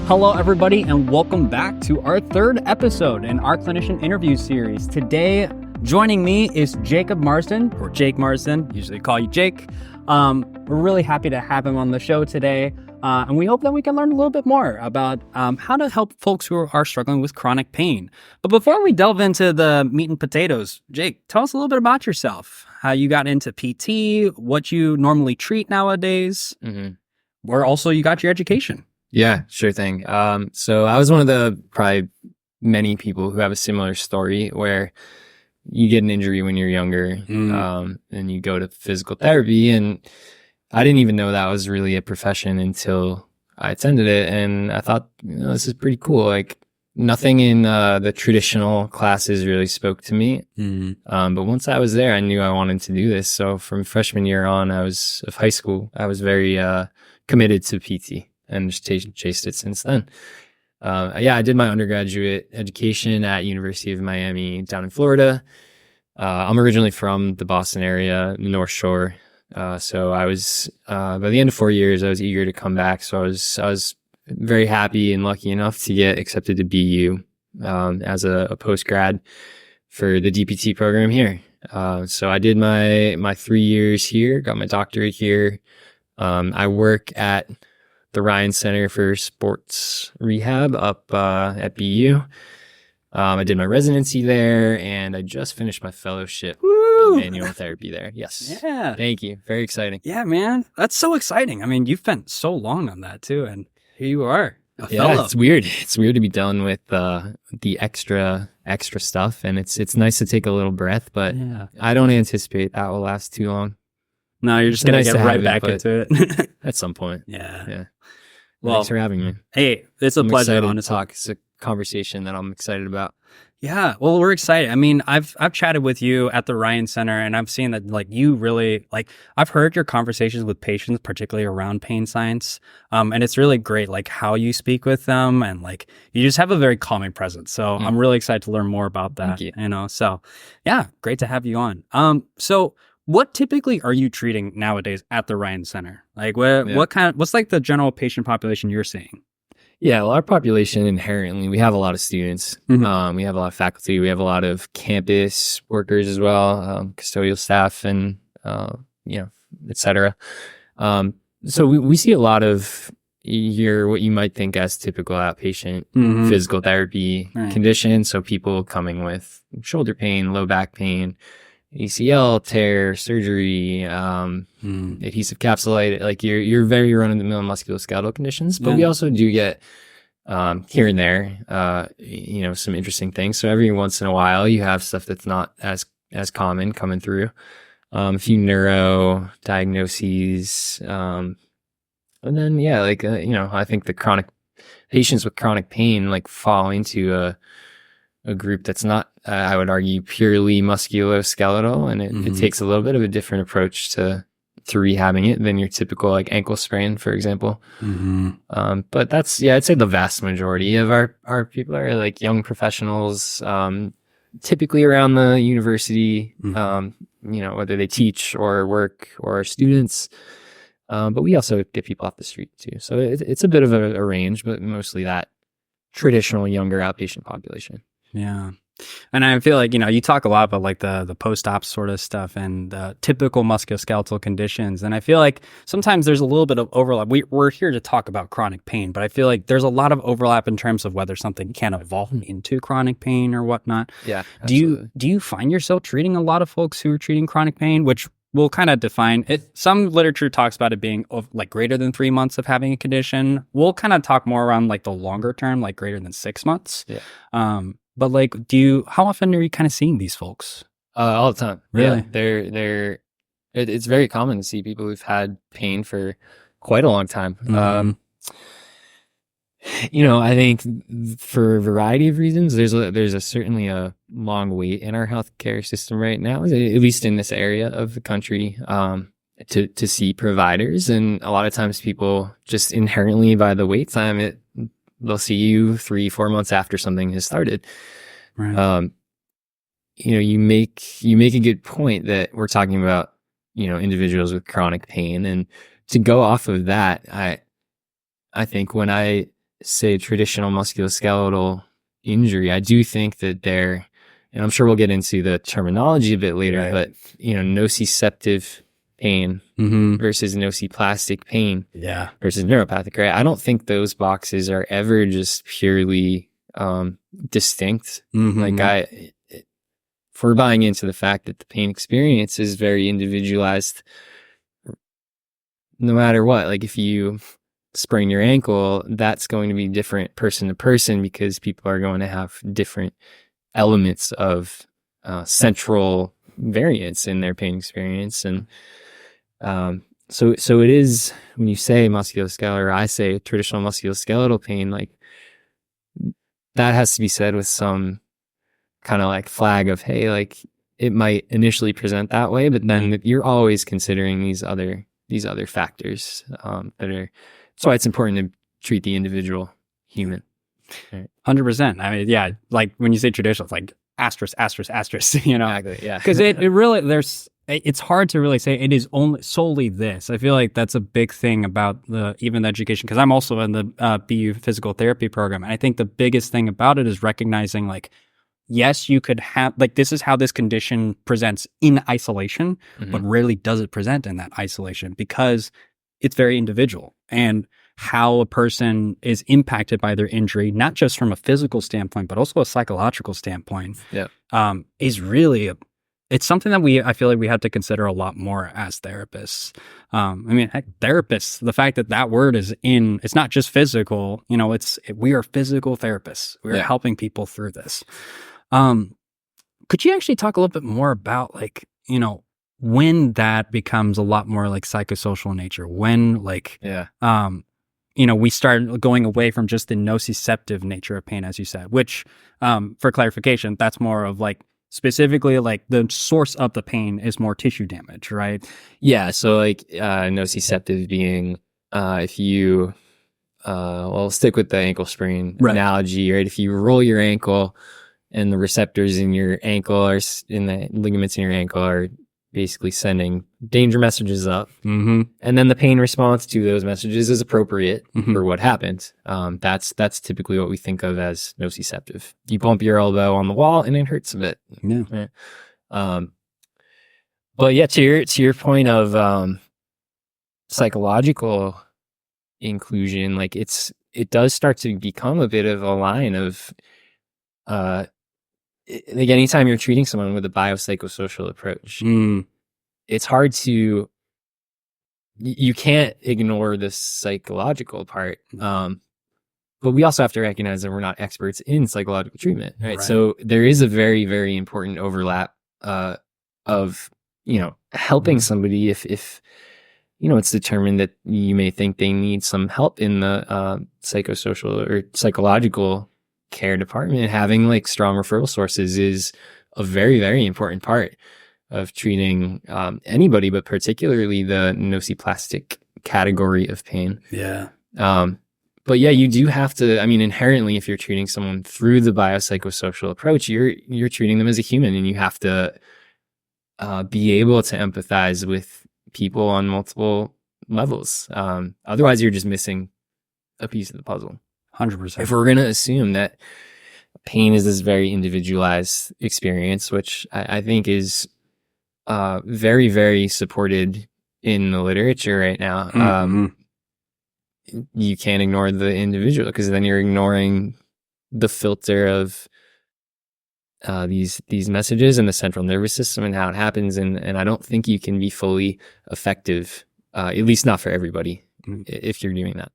Hello, everybody, and welcome back to our third episode in our clinician interview series. Today, joining me is Jacob Marsden, or Jake Marsden, usually call you Jake. We're really happy to have him on the show today, and we hope that we can learn a little bit more about how to help folks who are struggling with chronic pain. But before we delve into the meat and potatoes, Jake, tell us a little bit about yourself, how you got into PT, what you normally treat nowadays, where also you got your education. Yeah, sure thing. So I was one of the probably many people who have a similar story where you get an injury when you're younger, and you go to physical therapy, and I didn't even know that was really a profession until I attended it, and I thought, this is pretty cool. Like nothing in the traditional classes really spoke to me, but once I was there, I knew I wanted to do this. So from freshman year on, of high school, I was very committed to PT. And just chased it since then. I did my undergraduate education at University of Miami down in Florida. I'm originally from the Boston area, the North Shore. So I was, by the end of 4 years, I was eager to come back. So I was very happy and lucky enough to get accepted to BU as a post-grad for the DPT program here. So I did my 3 years here, got my doctorate here. I work at the Ryan Center for Sports Rehab up at BU. I did my residency there, and I just finished my fellowship in manual therapy there. Yes. Yeah. Thank you. Very exciting. Yeah, man. That's so exciting. I mean, you've spent so long on that too, and here you are. Fellow. It's weird. It's weird to be done with the extra stuff, and it's nice to take a little breath, but I don't anticipate that will last too long. No, you're just going to get right back into it. At some point. Yeah. Well, thanks for having me. Hey, it's a pleasure to talk. It's a conversation that I'm excited about. Yeah, well, we're excited. I mean, I've chatted with you at the Ryan Center, and I've seen that you really I've heard your conversations with patients, particularly around pain science, and it's really great how you speak with them, and you just have a very calming presence. So I'm really excited to learn more about that. Thank you. So yeah, great to have you on. So what typically are you treating nowadays at the Ryan Center? What's the general patient population you're seeing? Yeah, well, our population inherently, we have a lot of students. We have a lot of faculty. We have a lot of campus workers as well, custodial staff, and et cetera. So we see a lot of what you might think as typical outpatient physical therapy conditions. So people coming with shoulder pain, low back pain, ACL tear, surgery, adhesive capsulitis, you're very run-of-the-mill musculoskeletal conditions, but we also do get here and there, some interesting things. So every once in a while, you have stuff that's not as common coming through. A few neuro diagnoses, and then I think the chronic patients with chronic pain fall into a group that's not, I would argue, purely musculoskeletal, and it takes a little bit of a different approach to rehabbing it than your typical ankle sprain, for example. But that's, I'd say the vast majority of our people are young professionals, typically around the university, whether they teach or work or are students. But we also get people off the street too. So it's a bit of a range, but mostly that traditional younger outpatient population. Yeah. And I feel you talk a lot about the post-op sort of stuff and the typical musculoskeletal conditions. And I feel sometimes there's a little bit of overlap. We're here to talk about chronic pain, but I feel there's a lot of overlap in terms of whether something can evolve into chronic pain or whatnot. Yeah. Do you find yourself treating a lot of folks who are treating chronic pain, which we'll kind of define it? Some literature talks about it being greater than 3 months of having a condition. We'll kind of talk more around the longer term, greater than 6 months. Yeah. But how often are you kind of seeing these folks? All the time. Really? Yeah, it's very common to see people who've had pain for quite a long time. I think for a variety of reasons, there's certainly a long wait in our healthcare system right now, at least in this area of the country, to see providers. And a lot of times people just inherently, by the wait time, they'll see you 3-4 months after something has started. Right. You make a good point that we're talking about, individuals with chronic pain, and to go off of that, I think when I say, traditional musculoskeletal injury, I do think that there, and I'm sure we'll get into the terminology a bit later, Right. but, nociceptive pain versus nociplastic pain versus neuropathic, right? I don't think those boxes are ever just purely distinct. Like if we're buying into the fact that the pain experience is very individualized, no matter what, like if you sprain your ankle, that's going to be different person to person because people are going to have different elements of central variance in their pain experience. And so it is, when you say musculoskeletal, or I say traditional musculoskeletal pain, like that has to be said with some kind of like flag of, hey, like it might initially present that way, but then you're always considering these other factors that are. That's why it's important to treat the individual human. 100%. I mean, yeah, like when you say traditional, it's like asterisk, Exactly, yeah. Because it really, it's hard to really say it is only solely this. I feel like that's a big thing about even the education, because I'm also in the BU physical therapy program. And I think the biggest thing about it is recognizing, like, yes, you could have, like, this is how this condition presents in isolation, but rarely does it present in that isolation because it's very individual. And how a person is impacted by their injury, not just from a physical standpoint, but also a psychological standpoint, is really, it's something that I feel like we have to consider a lot more as therapists. I mean, heck, therapists, the fact that word is it's not just physical, we are physical therapists. We're helping people through this. Could you actually talk a little bit more about, like, when that becomes a lot more like psychosocial nature, when we start going away from just the nociceptive nature of pain, as you said, which, for clarification, that's more of like specifically like the source of the pain is more tissue damage, right? Yeah. So like nociceptive being, if you, stick with the ankle sprain analogy, right? If you roll your ankle and the receptors in your ankle or in the ligaments in your ankle are basically sending danger messages up. And then the pain response to those messages is appropriate for what happened. That's typically what we think of as nociceptive. You bump your elbow on the wall and it hurts a bit. Yeah. But yeah, to your point of psychological inclusion, like it does start to become a bit of a line of like anytime you're treating someone with a biopsychosocial approach, it's hard to, you can't ignore the psychological part. But we also have to recognize that we're not experts in psychological treatment, right? So there is a very, very important overlap of, helping somebody if it's determined that you may think they need some help in the psychosocial or psychological care department. Having like strong referral sources is a very, very important part of treating anybody, but particularly the nociplastic category of pain. Yeah. But yeah, you do have to, I mean, inherently, if you're treating someone through the biopsychosocial approach, you're treating them as a human, and you have to be able to empathize with people on multiple levels. Otherwise, you're just missing a piece of the puzzle. 100%. If we're going to assume that pain is this very individualized experience, which I think is very, very supported in the literature right now, you can't ignore the individual, because then you're ignoring the filter of these messages and the central nervous system and how it happens. And I don't think you can be fully effective, at least not for everybody, if you're doing that.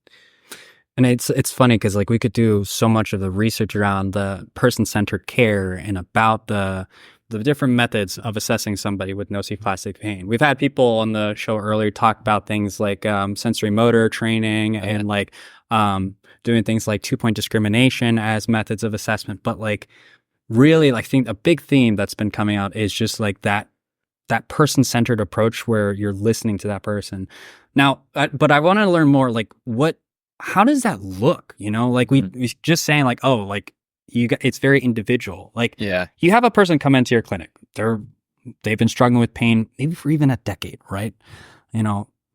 And it's funny because like we could do so much of the research around the person-centered care and about the different methods of assessing somebody with nociplastic pain. We've had people on the show earlier talk about things like sensory motor training and like doing things like 2-point discrimination as methods of assessment. But like really, I think a big theme that's been coming out is just like that person-centered approach where you're listening to that person. Now, but I want to learn more, like how does that look? Like we just saying like, oh, like it's very individual. Like you have a person come into your clinic. They've been struggling with pain maybe for even a decade, right?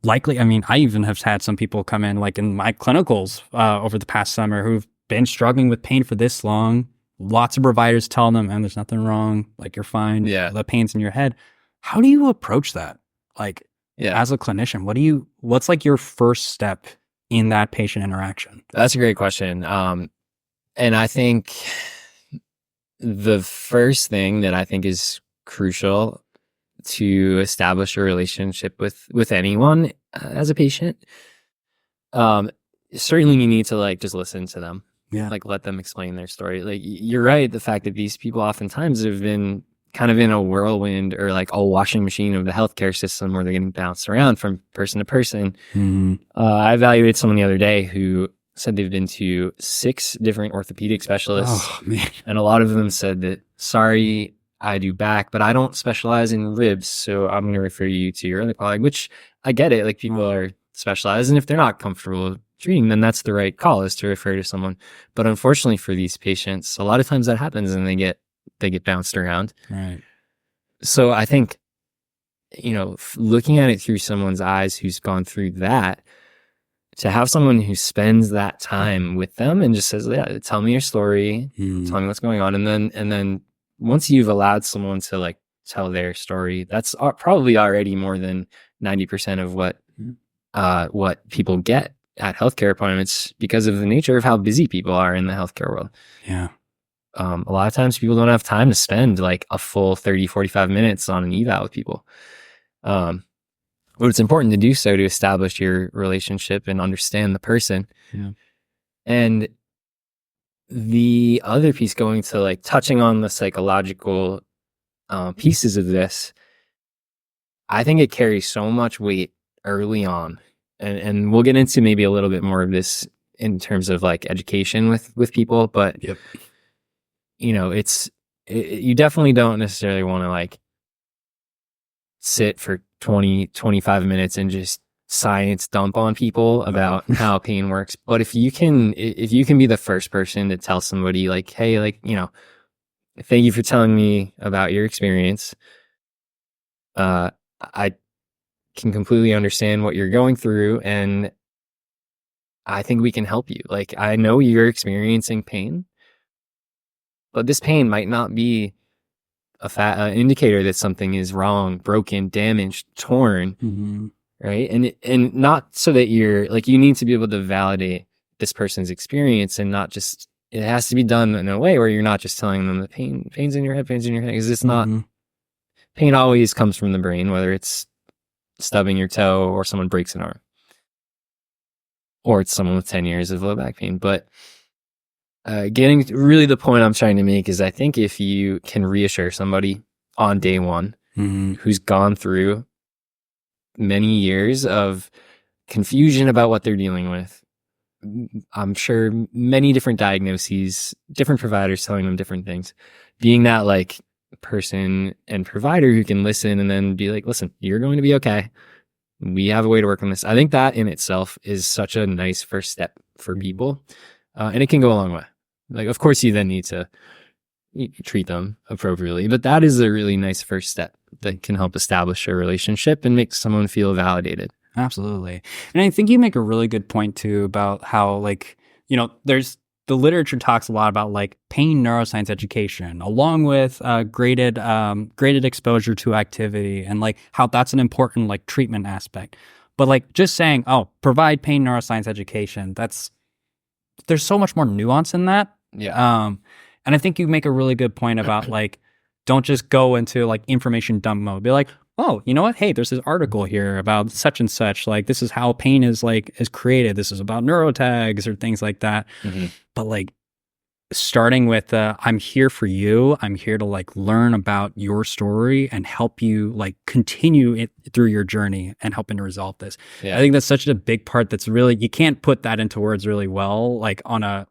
likely, I mean, I even have had some people come in like in my clinicals over the past summer who've been struggling with pain for this long. Lots of providers tell them, man, there's nothing wrong. Like, you're fine. Yeah. The pain's in your head. How do you approach that? Like, as a clinician, what's like your first step in that patient interaction? That's a great question. And I think the first thing that I think is crucial to establish a relationship with anyone as a patient, certainly you need to like just listen to them. Yeah. Like, let them explain their story. Like, you're right. The fact that these people oftentimes have been kind of in a whirlwind or like a washing machine of the healthcare system where they're getting bounced around from person to person. Mm-hmm. I evaluated someone the other day who said they've been to 6 different orthopedic specialists. Oh, man. And a lot of them said that, sorry, I do back, but I don't specialize in ribs. So I'm going to refer you to your other colleague, which I get it. Like, people are specialized. And if they're not comfortable treating, then that's the right call, is to refer to someone. But unfortunately for these patients, a lot of times that happens and they get bounced around. Right. So I think, looking at it through someone's eyes who's gone through that, to have someone who spends that time with them and just says, yeah, tell me your story, tell me what's going on. And then once you've allowed someone to like tell their story, that's probably already more than 90% of what people get at healthcare appointments, because of the nature of how busy people are in the healthcare world. Yeah. A lot of times people don't have time to spend like a full 30, 45 minutes on an eval with people. But it's important to do so to establish your relationship and understand the person. Yeah. And the other piece, going to like touching on the psychological pieces of this, I think it carries so much weight early on. And we'll get into maybe a little bit more of this in terms of like education with people, but you definitely don't necessarily want to like sit for 20, 25 minutes and just science dump on people about how pain works. But if you can be the first person to tell somebody like, hey, like, thank you for telling me about your experience. I can completely understand what you're going through, and I think we can help you. Like, I know you're experiencing pain, but this pain might not be an indicator that something is wrong, broken, damaged, torn, right? And not so that you're like, you need to be able to validate this person's experience, and not just, it has to be done in a way where you're not just telling them the pain's in your head, because it's not. Pain always comes from the brain, whether it's stubbing your toe or someone breaks an arm, or it's someone with 10 years of low back pain. But getting really, the point I'm trying to make is, I think if you can reassure somebody on day one who's gone through many years of confusion about what they're dealing with, I'm sure many different diagnoses, different providers telling them different things, being that like person and provider who can listen and then be like, listen, you're going to be okay. We have a way to work on this. I think that in itself is such a nice first step for people. And it can go a long way. Like, of course you then need to treat them appropriately, but that is a really nice first step that can help establish a relationship and make someone feel validated. Absolutely. And I think you make a really good point too about how, like, there's, the literature talks a lot about like pain neuroscience education, along with graded exposure to activity, and like how that's an important like treatment aspect. But like just saying, oh, provide pain neuroscience education, there's so much more nuance in that. Yeah. And I think you make a really good point about like, don't just go into like information dump mode. Be like, oh, you know what? Hey, there's this article here about such and such. Like, this is how pain is created. This is about neurotags or things like that. But like, starting with, I'm here for you. I'm here to like learn about your story and help you like continue it through your journey and helping to resolve this. Yeah. I think that's such a big part. That's really, you can't put that into words really well, like on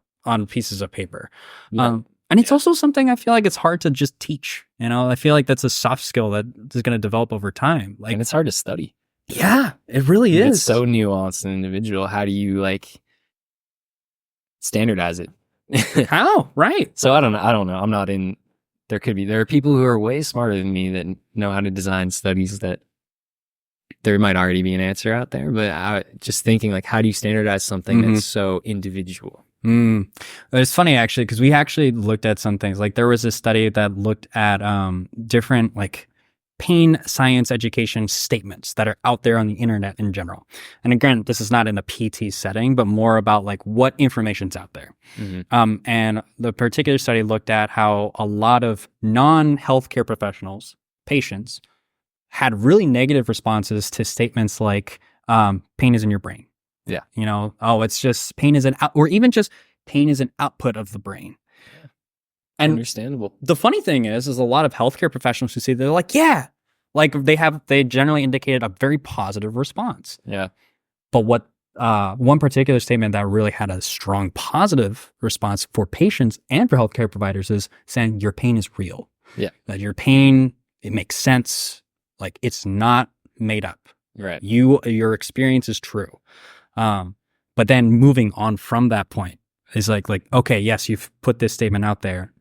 pieces of paper. Yeah. And it's also something I feel like it's hard to just teach. I feel like that's a soft skill that is going to develop over time. Like, and it's hard to study. Yeah, it really is. It's so nuanced and individual. How do you like standardize it? How? Right. So I don't know. I'm not in, there are people who are way smarter than me that know how to design studies that there might already be an answer out there, but just thinking like, how do you standardize something that's so individual? It's funny actually, because we actually looked at some things. Like there was a study that looked at different like pain science education statements that are out there on the internet in general. And again, this is not in a PT setting, but more about like what information's out there. And the particular study looked at how a lot of non-healthcare professionals, patients, had really negative responses to statements like pain is in your brain. Yeah. You know, oh, it's just pain is or even just pain is an output of the brain. And understandable. The funny thing is a lot of healthcare professionals who say they're like, yeah, like they generally indicated a very positive response. Yeah. But what one particular statement that really had a strong positive response for patients and for healthcare providers is saying your pain is real. Yeah. That your pain, it makes sense. Like it's not made up. Right. Your experience is true. But then moving on from that point is like, okay, yes, you've put this statement out there.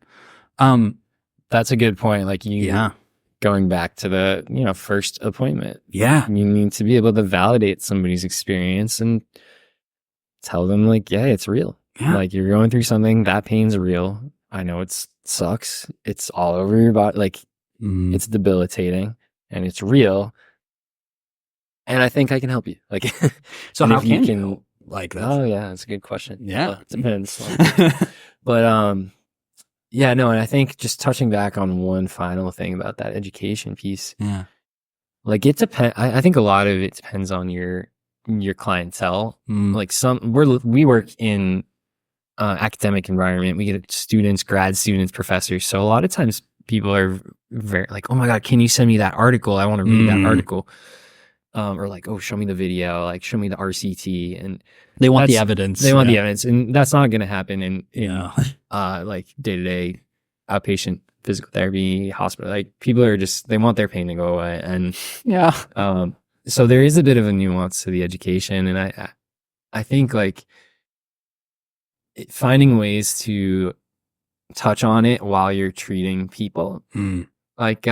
That's a good point. Like going back to the, first appointment. Yeah. You need to be able to validate somebody's experience and tell them like, yeah, it's real. Yeah. Like you're going through something, that pain's real. I know it sucks. It's all over your body. Like it's debilitating and it's real. And I think I can help you. Like, so how can you like that? Oh yeah, that's a good question. Yeah. Well, it depends. But yeah, no, and I think just touching back on one final thing about that education piece. Yeah. Like it depends. I think a lot of it depends on your clientele. Like we work in academic environment. We get students, grad students, professors. So a lot of times people are very like, oh my God, can you send me that article? I want to read that article. Or like, oh, show me the video, like show me the RCT, and they want the evidence. They want the evidence, and that's not going to happen in like day-to-day outpatient physical therapy hospital. Like people are they want their pain to go away, and so there is a bit of a nuance to the education, and I think like finding ways to touch on it while you're treating people, like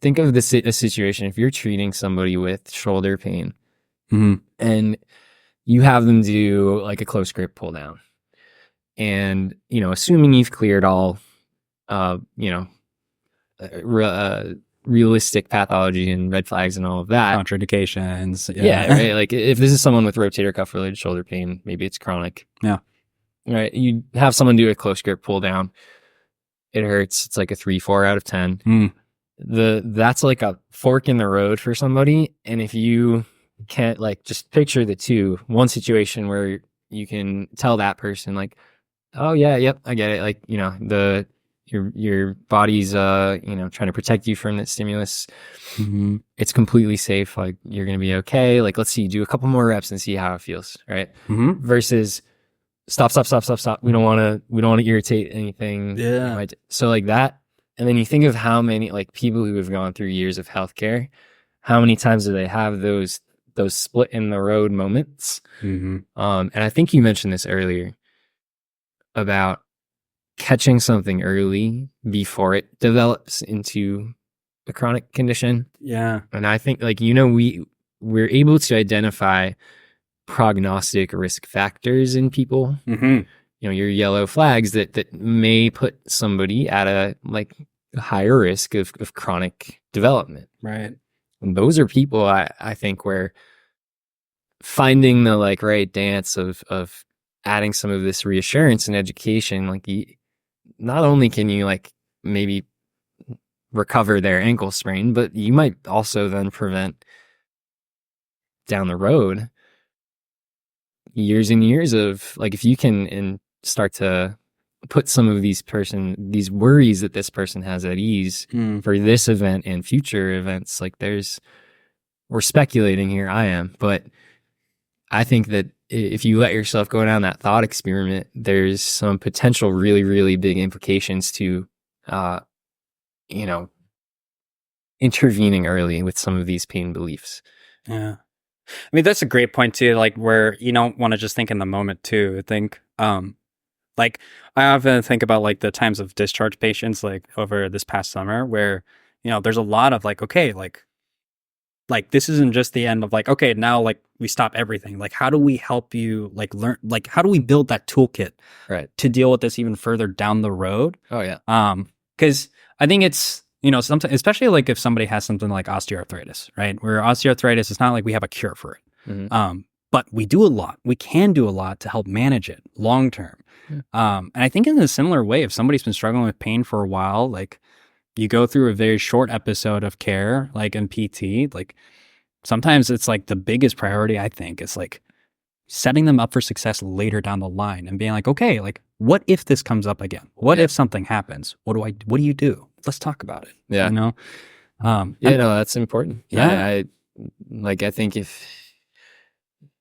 think of a situation if you're treating somebody with shoulder pain and you have them do like a close grip pull down, and assuming you've cleared all realistic pathology and red flags and all of that, contraindications, right? Like if this is someone with rotator cuff related shoulder pain, maybe it's chronic, right? You have someone do a close grip pull down, it hurts, it's like a 3-4 out of 10. That's like a fork in the road for somebody. And if you can't like just picture the two, one situation where you can tell that person like, oh yeah, yep, I get it. Like, your body's trying to protect you from that stimulus. It's completely safe. Like you're gonna be okay. Like let's see, do a couple more reps and see how it feels, right? Versus stop. We don't want to irritate anything. Yeah. So like that. And then you think of how many like people who have gone through years of healthcare, how many times do they have those split in the road moments? And I think you mentioned this earlier about catching something early before it develops into a chronic condition. Yeah. And I think like we're able to identify prognostic risk factors in people. Your yellow flags that may put somebody at a higher risk of chronic development. Right. And those are people I think where finding the right dance of adding some of this reassurance and education, not only can you maybe recover their ankle sprain, but you might also then prevent down the road years and years of if you can and start to put some of these worries that this person has at ease for this event and future events. We're speculating here, I am, but I think that if you let yourself go down that thought experiment, there's some potential really, really big implications to, intervening early with some of these pain beliefs. Yeah. I mean, that's a great point too, where you don't want to just think in the moment too. I often think about the times of discharge patients over this past summer where, there's a lot of like, this isn't just the end of like, okay, now like we stop everything. Like, how do we help you like learn, like, how do we build that toolkit Right. to deal with this even further down the road? Oh yeah. Because I think it's, you know, sometimes, especially like if somebody has something like osteoarthritis, right? Where osteoarthritis, it's not like we have a cure for it. Mm-hmm. But we do a lot. We can do a lot to help manage it long term. Yeah. And I think in a similar way, if somebody's been struggling with pain for a while, like you go through a very short episode of care, like in PT, like sometimes it's like the biggest priority, I think, is like setting them up for success later down the line and being like, okay, like what if this comes up again? What if something happens? What do you do? Let's talk about it. Yeah. You know? No, that's important. Yeah. I think if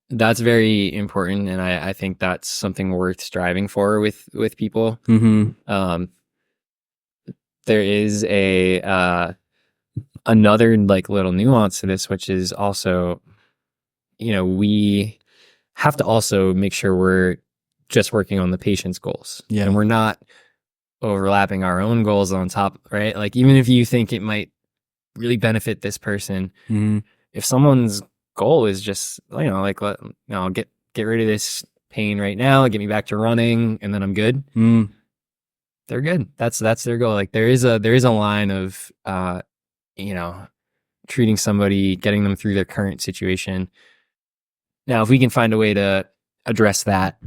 that's very important, and I think that's something worth striving for with people. Mm-hmm. There is another like little nuance to this, which is also, you know, we have to also make sure we're just working on the patient's goals. Yeah. And we're not overlapping our own goals on top, right? Like, even if you think it might really benefit this person, if someone's goal is just, you know, like, get rid of this pain right now, get me back to running, and then I'm good. They're good. That's their goal. Like, there is a line of, you know, treating somebody, getting them through their current situation. Now, if we can find a way to address that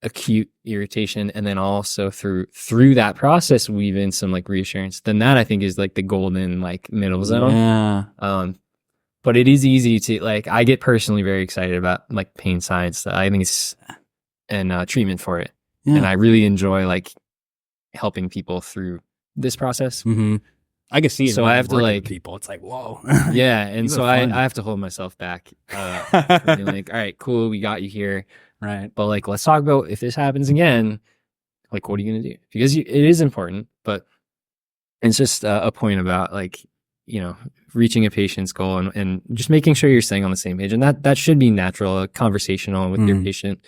acute irritation, and then also through that process weave in some like reassurance, then that I think is like the golden like middle zone. Yeah. But it is easy to, like, I get personally very excited about like pain science. I think it's and treatment for it, and I really enjoy like helping people through this process. I can see it. So I have to like people. It's like, whoa. Yeah, and so I have to hold myself back. For being like, all right, cool, we got you here, right? But like, let's talk about if this happens again. Like, what are you gonna do? Because it is important, but it's just a point about like, you know, reaching a patient's goal and just making sure you're staying on the same page, and that should be natural, conversational with your patient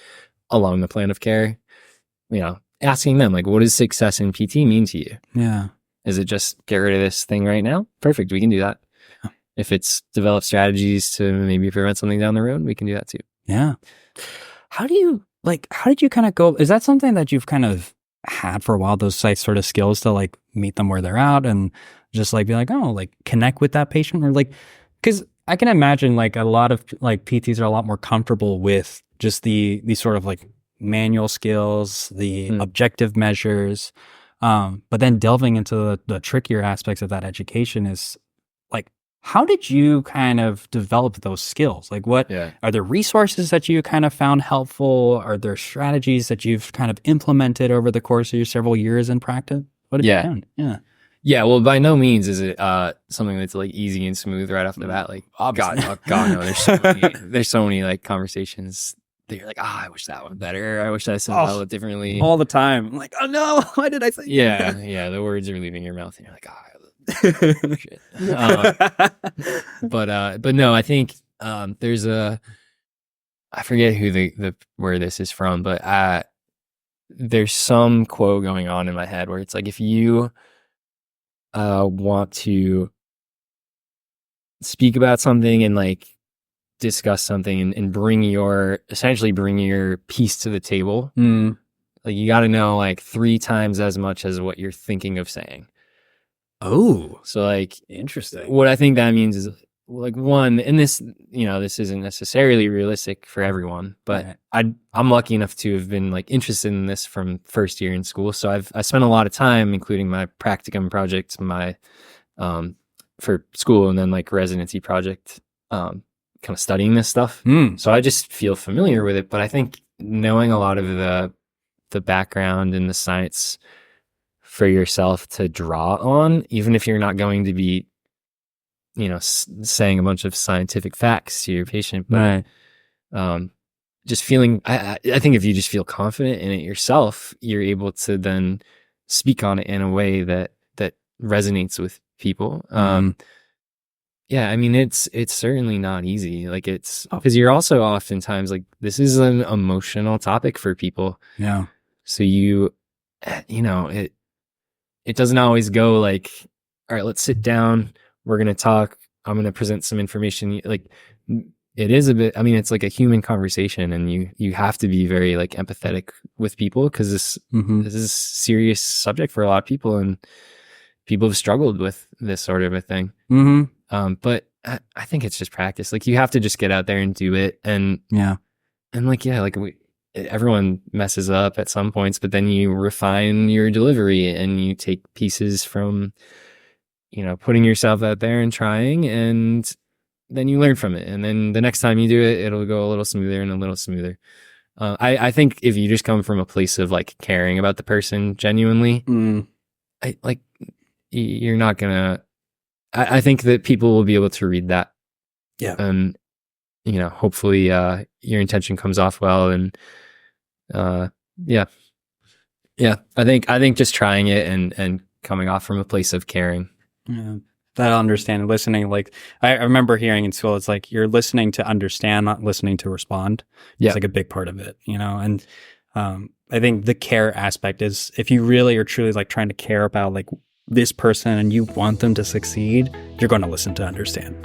along the plan of care. You know, asking them like, what does success in PT mean to you? Yeah. Is it just get rid of this thing right now? Perfect. We can do that. Yeah. If it's develop strategies to maybe prevent something down the road, we can do that too. Yeah. How did you kind of go? Is that something that you've kind of had for a while, those sort of skills to like meet them where they're at and just like be like, oh, like connect with that patient? Or like, because I can imagine like a lot of like PTs are a lot more comfortable with just the sort of like manual skills, the objective measures. But then delving into the trickier aspects of that education is like, how did you kind of develop those skills? Like, what are there resources that you kind of found helpful? Are there strategies that you've kind of implemented over the course of your several years in practice? What have you found? Yeah. Well, by no means is it something that's like easy and smooth right off the bat. Like, God, no. There's so many like conversations that you're like, I wish that one better. I wish I said that a little differently. All the time. I'm like, oh no, why did I say that? Yeah. The words are leaving your mouth, and you're like, shit. But no, I think there's I forget who where this is from, but there's some quote going on in my head where it's like, if you want to speak about something and like discuss something and bring your piece to the table, like you got to know like 3 times as much as what you're thinking of saying. Oh, so like, interesting. What I think that means is like, one, and this, you know, this isn't necessarily realistic for everyone, but I'm lucky enough to have been like interested in this from first year in school. So I spent a lot of time, including my practicum project, my for school, and then like residency project, kind of studying this stuff. So I just feel familiar with it. But I think knowing a lot of the background and the science for yourself to draw on, even if you're not going to be, you know, saying a bunch of scientific facts to your patient, but just feeling, I think if you just feel confident in it yourself, you're able to then speak on it in a way that resonates with people. Yeah, I mean, it's certainly not easy. Like, it's because you're also oftentimes like, this is an emotional topic for people. Yeah. So you know, it doesn't always go like, all right, let's sit down. We're going to talk I'm going to present some information. Like, it is a bit, I mean, it's like a human conversation, and you have to be very like empathetic with people, because this is a serious subject for a lot of people, and people have struggled with this sort of a thing. But I think it's just practice. Like, you have to just get out there and do it. And everyone messes up at some points, but then you refine your delivery, and you take pieces from, putting yourself out there and trying, and then you learn from it. And then the next time you do it, it'll go a little smoother and a little smoother. I think if you just come from a place of like caring about the person genuinely, you're not gonna, I think that people will be able to read that. Yeah. And, hopefully, your intention comes off well. And, yeah. I think just trying it and coming off from a place of caring. Yeah. That understanding, listening, like I remember hearing in school, it's like you're listening to understand, not listening to respond. It's like a big part of it, and I think the care aspect is, if you really are truly like trying to care about like this person and you want them to succeed, you're going to listen to understand,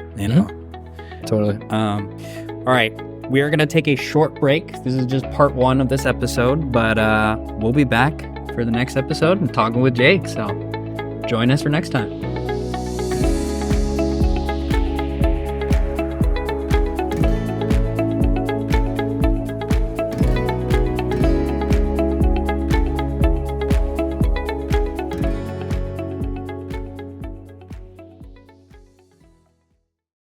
Totally. All right. We are going to take a short break. This is just part 1 of this episode, but we'll be back for the next episode and talking with Jake. So join us for next time.